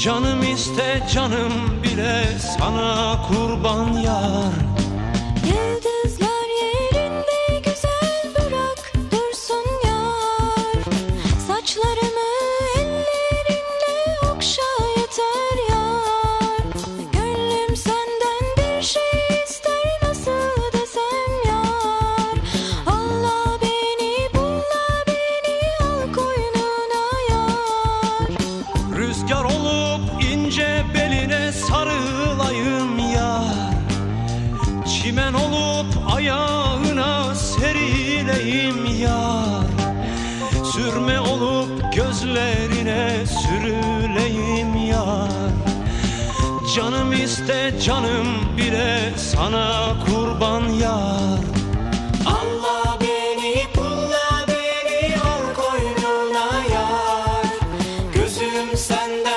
Canım iste canım bile sana kurban yar. Yıldızlar yerinde güzel bırak dursun yar. Saçlarımı ellerinde okşa yeter yar. Gönlüm senden bir şey ister, nasıl desem yar. Allah beni bulla beni al koynuna yar. Rüzgar olup ince beline sarılayım yar. Çimen olup ayağına serileyim yar. Sürme olup gözlerine sürüleyim yar. Canım iste canım bile sana kurban yar. Allah beni bulla beni al koynuna yar. Gözüm senden